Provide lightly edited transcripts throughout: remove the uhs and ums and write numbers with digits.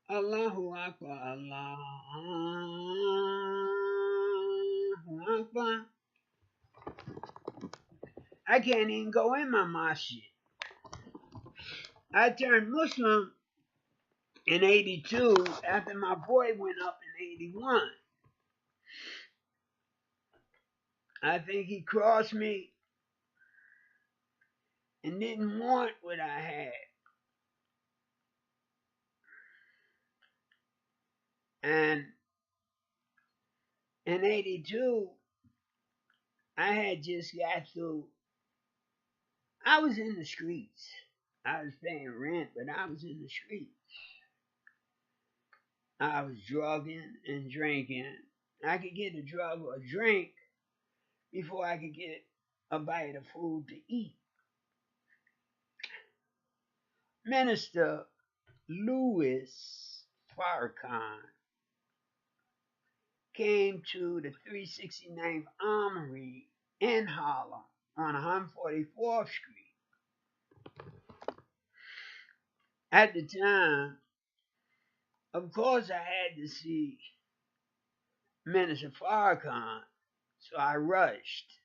Allahu Akbar, Allahu Akbar. I can't even go in my masjid. I turned Muslim in 82 after my boy went up in 81. I think he crossed me and didn't want what I had. And in 82, I had just got through. I was in the streets. I was paying rent, but I was in the streets. I was drugging and drinking. I could get a drug or a drink before I could get a bite of food to eat. Minister Louis Farrakhan came to the 369th Armory in Harlem on 144th Street. At the time, of course, I had to see Minister Farrakhan, so I rushed.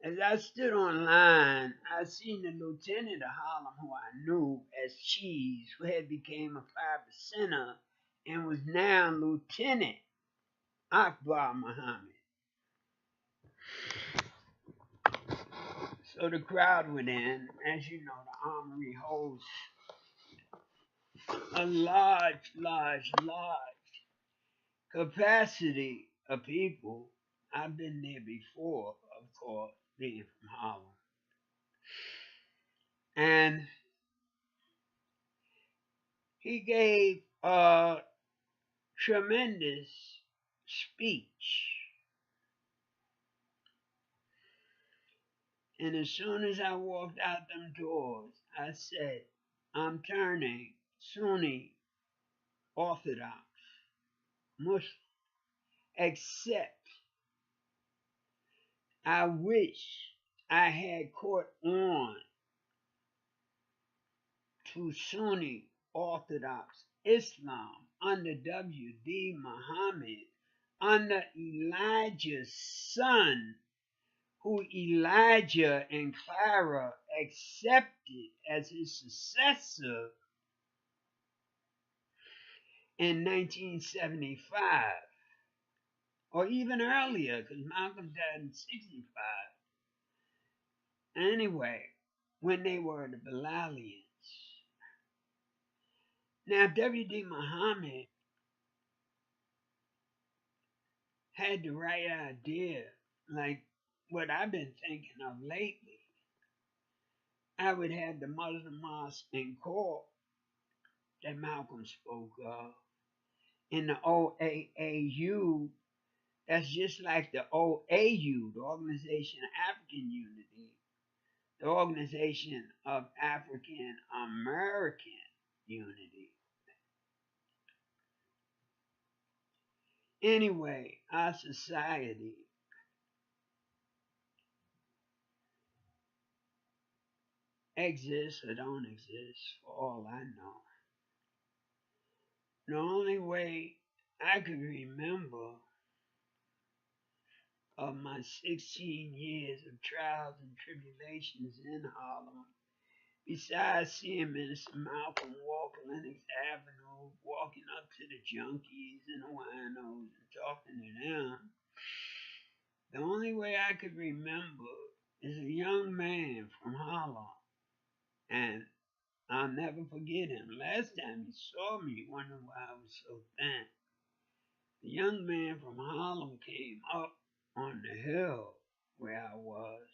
As I stood on line, I seen the lieutenant of Harlem who I knew as Cheese, who had become a 5%er and was now Lieutenant Akbar Muhammad. So the crowd went in. As you know, the armory holds a large capacity of people. I've been there before, of course, being from Harlem. And he gave a tremendous speech. And as soon as I walked out them doors, I said, I'm turning Sunni Orthodox Muslim, except I wish I had caught on to Sunni Orthodox Islam under W.D. Muhammad, under Elijah's son, who Elijah and Clara accepted as his successor in 1975, or even earlier, because Malcolm died in 65. Anyway, when they were the Bilalians. Now, W.D. Muhammad had the right idea, like what I've been thinking of lately. I would have the Muslim mosque in court that Malcolm spoke of in the OAAU. That's just like the OAU, the Organization of African Unity, the Organization of African American Unity. Anyway, our society exists or don't exist for all I know. The only way I could remember of my 16 years of trials and tribulations in Harlem, besides seeing Minister Malcolm walk Lenox Avenue, walking up to the junkies and the winos and talking to them, the only way I could remember is a young man from Harlem. And I'll never forget him. Last time he saw me, he wondered why I was so thin. The young man from Harlem came up on the hill where I was.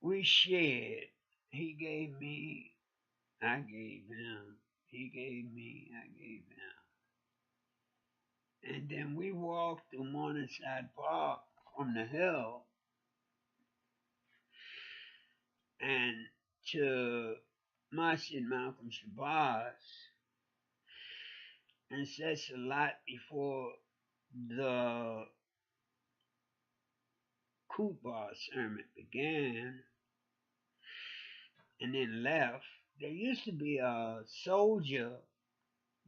We shared. He gave me, I gave him. He gave me, I gave him. And then we walked to Morningside Park from the hill and to Masjid Malcolm Shabazz and said Salat before the Kubar sermon began, and then left there used to be a soldier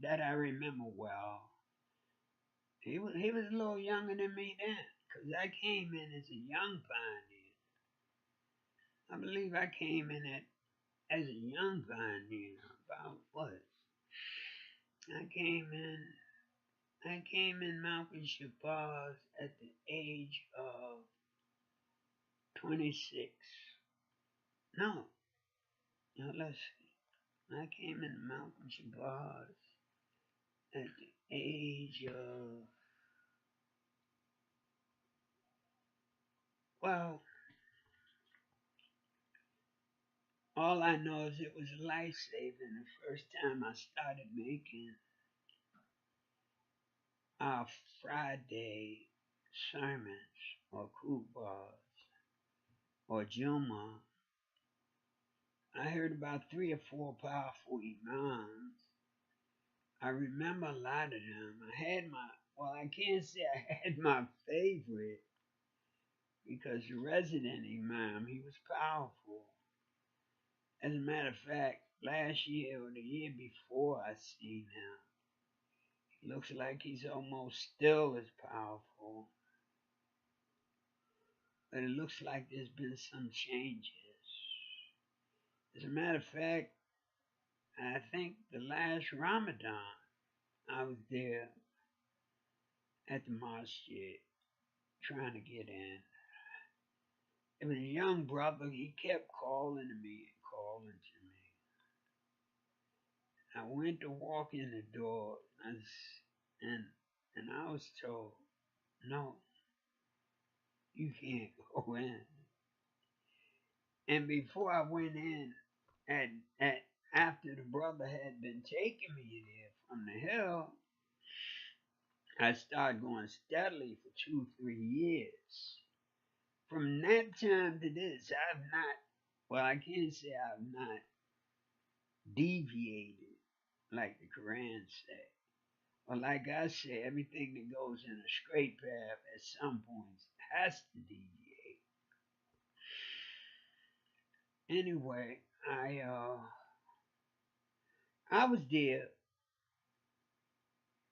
that I remember well. He was a little younger than me then, 'cause I came in as a young pioneer. I believe I came in as a young pioneer. About what? I came in. I came in Malcolm Shabazz at the age of 26. No, no, let's see. I came in Malcolm Shabazz at the age of, well, all I know is it was life saving the first time I started making our Friday sermons or kubas or Juma. I heard about 3 or 4 powerful imams. I remember a lot of them. I had my, well, I can't say I had my favorite because the resident imam, he was powerful. As a matter of fact, last year or the year before I seen him, it looks like he's almost still as powerful. But it looks like there's been some changes. As a matter of fact, I think the last Ramadan, I was there at the masjid trying to get in. It was a young brother. He kept calling to me and calling to me. I went to walk in the door, and I was told, no, you can't go in. And before I went in, at after the brother had been taking me there from the hill, I started going steadily for 2, 3 years. From that time to this, I've not, well, I can't say I've not deviated like the Quran said. Or like I say, everything that goes in a straight path at some points has to deviate. Anyway, I was there.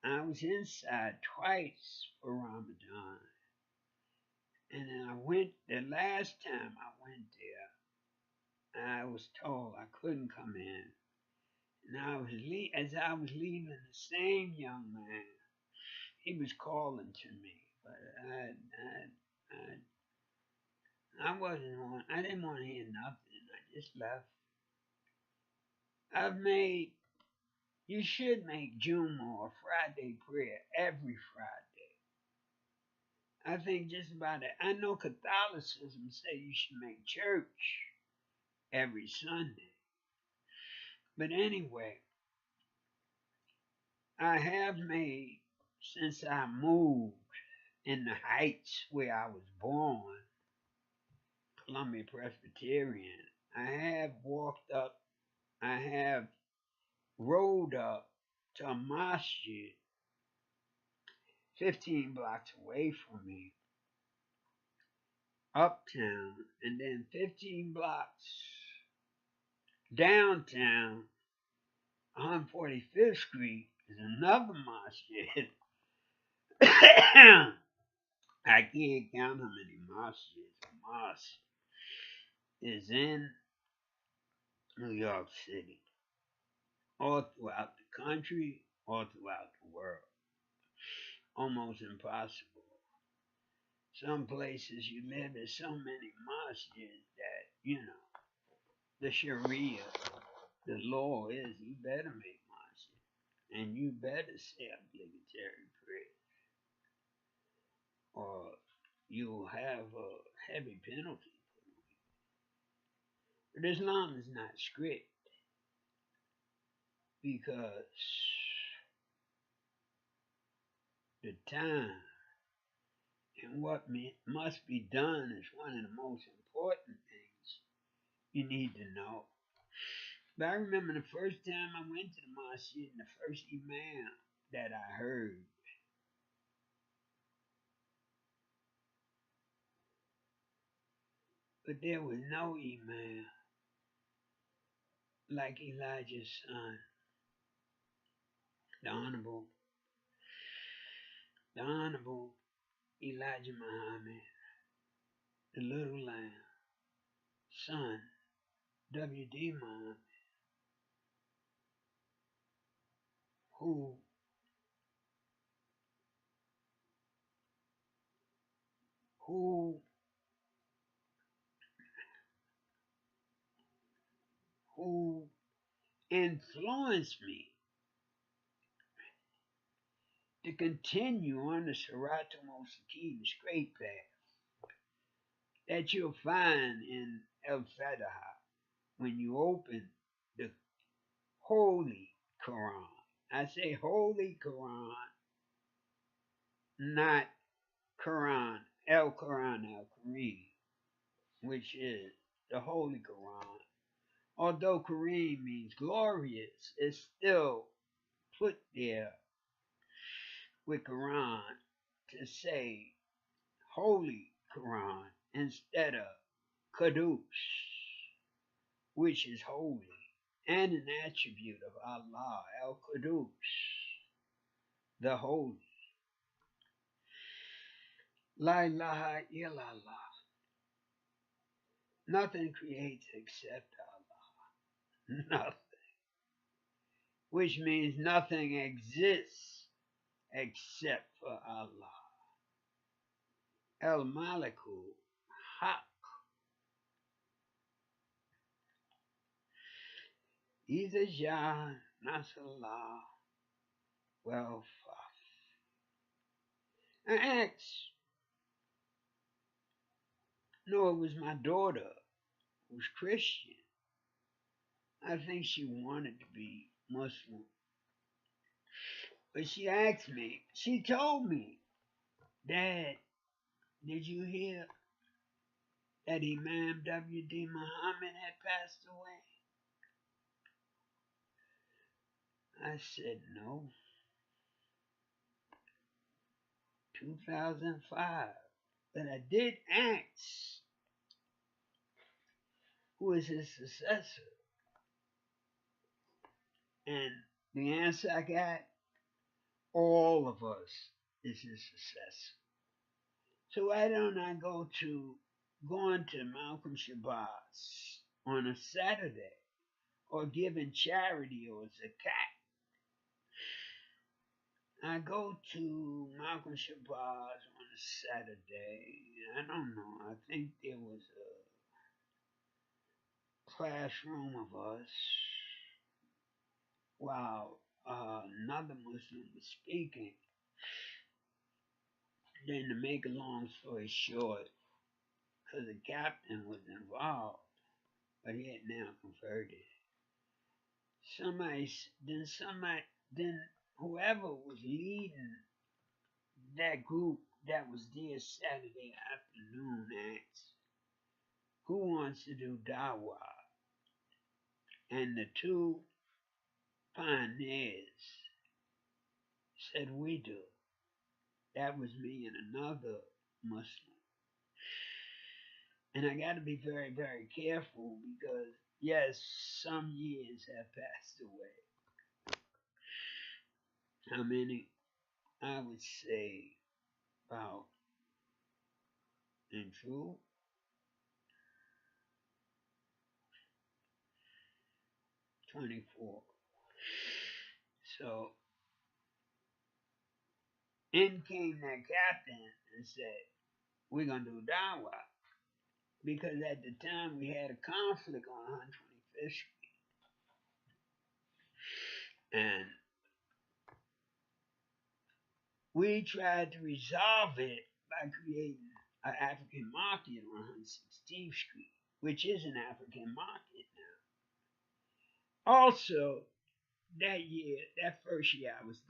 I was inside twice for Ramadan. And then I went, the last time I went there, I was told I couldn't come in. And as I was leaving, the same young man, he was calling to me, but I didn't want to hear nothing. I just left. You should make Juma or Friday prayer every Friday. I think just about it. I know Catholicism say you should make church every Sunday. But anyway, I have made, since I moved in the Heights where I was born, Columbia Presbyterian, I have rode up to a masjid 15 blocks away from me, uptown, and then 15 blocks downtown, 145th Street, is another masjid. I can't count how many masjids a mosque is in New York City, all throughout the country, all throughout the world. Almost impossible. Some places you live, there's so many masjids that, the Sharia, the law is you better make masjid. And you better say obligatory prayer. Or you'll have a heavy penalty. But Islam is not strict because the time and what must be done is one of the most important things you need to know. But I remember the first time I went to the masjid and the first imam that I heard, but there was no imam. like Elijah's son, the Honorable, the Honorable Elijah Muhammad, the Little Lamb, son, W.D. Muhammad, who who who influenced me to continue on the Siratul Mustaqim straight path that you'll find in El Fatiha when you open the Holy Quran. I say Holy Quran, not Quran, El Quran, El Kareem, which is the Holy Quran. Although Kareem means glorious, it's still put there with Quran to say Holy Quran instead of Kadosh, which is holy and an attribute of Allah, El Kadosh, the holy. La ilaha illallah. Nothing creates except Allah. Nothing. Which means nothing exists except for Allah. El Maliku Haq. Either Jah, Nasrallah, well, I asked, no, it was my daughter who's Christian. I think she wanted to be Muslim. But she asked me, she told me, Dad, did you hear that Imam W.D. Muhammad had passed away? I said, no. 2005. But I did ask, who is his successor? And the answer I got, all of us is his successor. So why don't I go to Malcolm Shabazz on a Saturday or giving charity or zakat? I go to Malcolm Shabazz on a Saturday. I don't know. I think there was a classroom of us while another Muslim was speaking. Then to make a long story short, because the captain was involved, but he had now converted. Then whoever was leading that group that was there Saturday afternoon asked, who wants to do dawah? And the two pioneers said, we do. That was me and another Muslim. And I got to be very, very careful because, yes, some years have passed away. How many? I would say about, in truth, 24. So, in came that captain and said, we're going to do dawah. Because at the time we had a conflict on 125th Street. And we tried to resolve it by creating an African market on 116th Street, which is an African market now. Also, that first year I was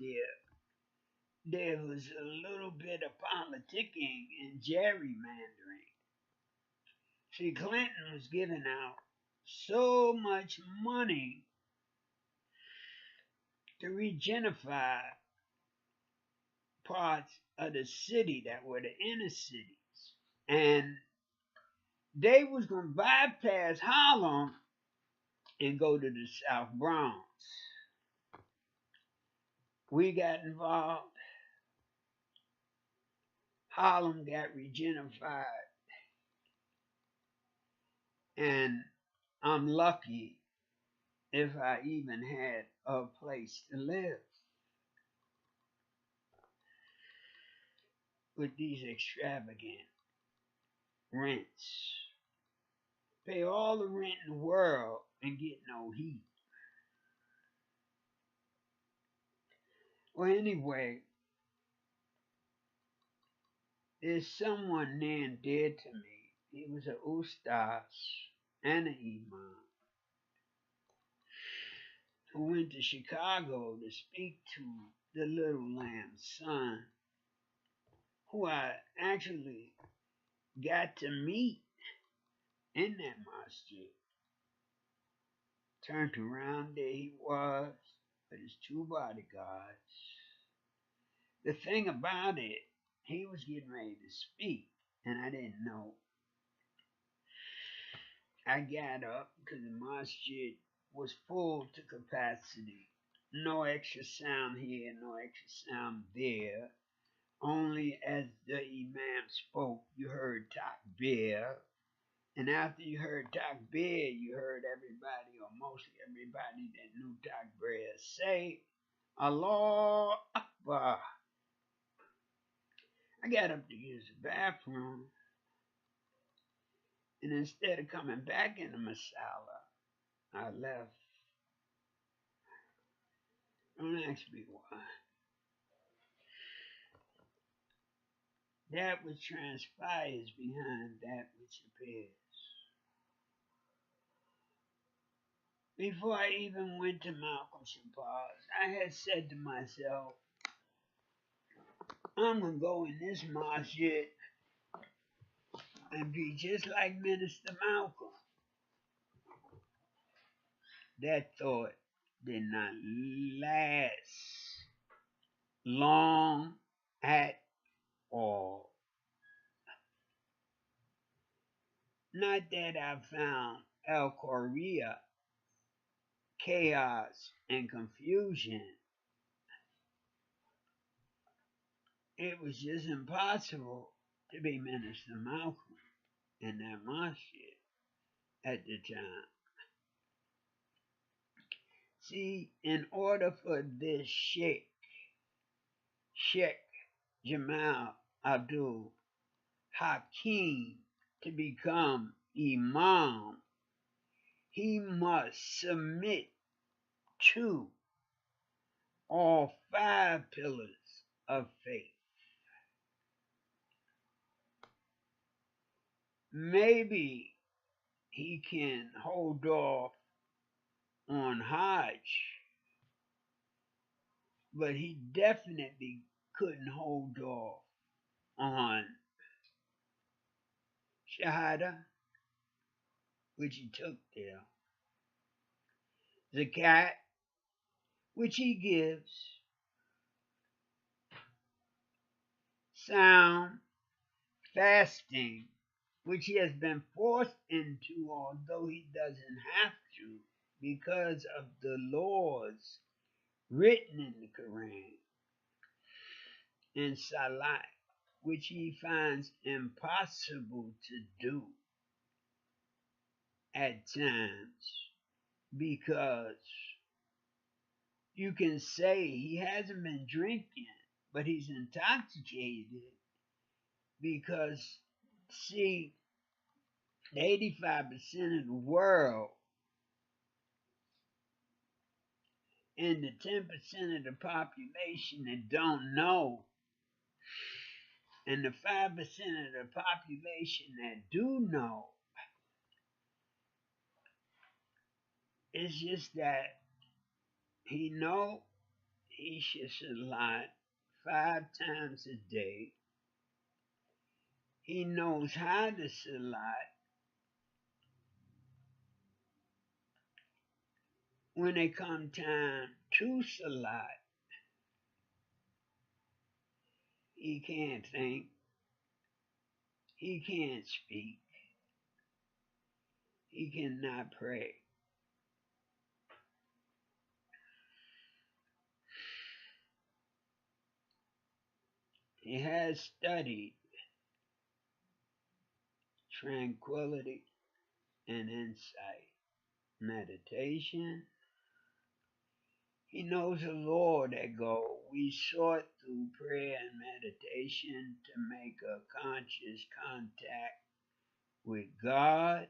there was a little bit of politicking and gerrymandering. See, Clinton was giving out so much money to regenify parts of the city that were the inner cities. And they was going to bypass Harlem and go to the South Bronx. We got involved. Harlem got regentrified, and I'm lucky if I even had a place to live with these extravagant rents. Pay all the rent in the world and get no heat. Well, anyway, there's someone near and dear to me. He was an Ustaz and an Imam who went to Chicago to speak to the little lamb's son, who I actually got to meet in that masjid. Turned around, there he was with his two bodyguards. The thing about it, he was getting ready to speak, and I didn't know. I got up because the masjid was full to capacity. No extra sound here, no extra sound there. Only as the Imam spoke, you heard takbir. And after you heard takbir, you heard everybody, or mostly everybody that knew takbir, say, Allah Akbar. I got up to use the bathroom, and instead of coming back in the masala, I left. Don't ask me why. That which transpires behind that which appears. Before I even went to Malcolm Shabazz, I had said to myself, I'm going to go in this masjid and be just like Minister Malcolm. That thought did not last long at all. Not that I found El Korea chaos and confusion. It was just impossible to be Minister Malcolm in that masjid at the time. See, in order for this Sheikh Jamal Abdul Hakim to become Imam, he must submit to all 5 pillars of faith. Maybe he can hold off on Hajj, but he definitely couldn't hold off on Shahada, which he took there, Zakat, which he gives, sound, fasting, which he has been forced into, although he doesn't have to, because of the laws written in the Quran, and Salat, which he finds impossible to do at times, because you can say he hasn't been drinking, but he's intoxicated because, see, 85% of the world and the 10% of the population that don't know, and the 5% of the population that do know, it's just that he know he should salat 5 times a day. He knows how to salat. When it come time to salat, he can't think, he can't speak, he cannot pray. He has studied tranquility and insight, meditation. He knows the Lord that go. We sought through prayer and meditation to make a conscious contact with God.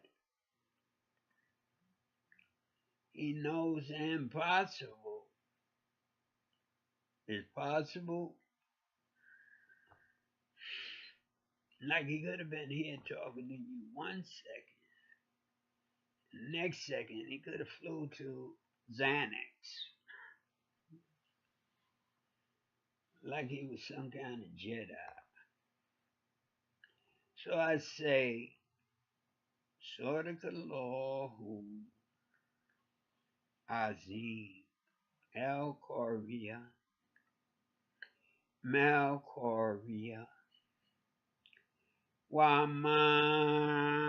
He knows the impossible is possible. Like he could have been here talking to you 1 second. The next second, he could have flew to Xanax. Like he was some kind of Jedi. So I say, Sadakallahu Azim El Korea Mel Korea Wama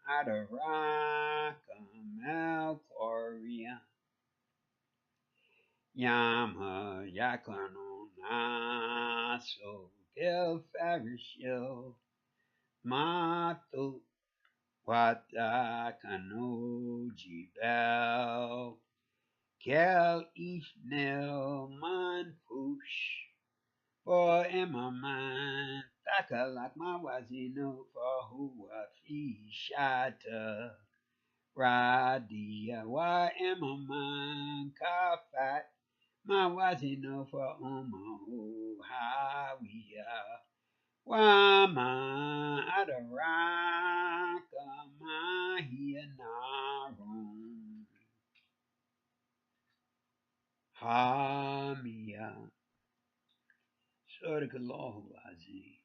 Adaraka Mel Korea Yama Yakano Naso Gil Farishil Matu Wata Kano Jibel Kel Ishnel Manfush for Emar Takalak Mawazino for Hua Fi Shata Radia Wa Emar Kafat Mawazino for Umahu Hawiya Wama Adaraka Mahia Narum Hamia Sadakallahu Azim.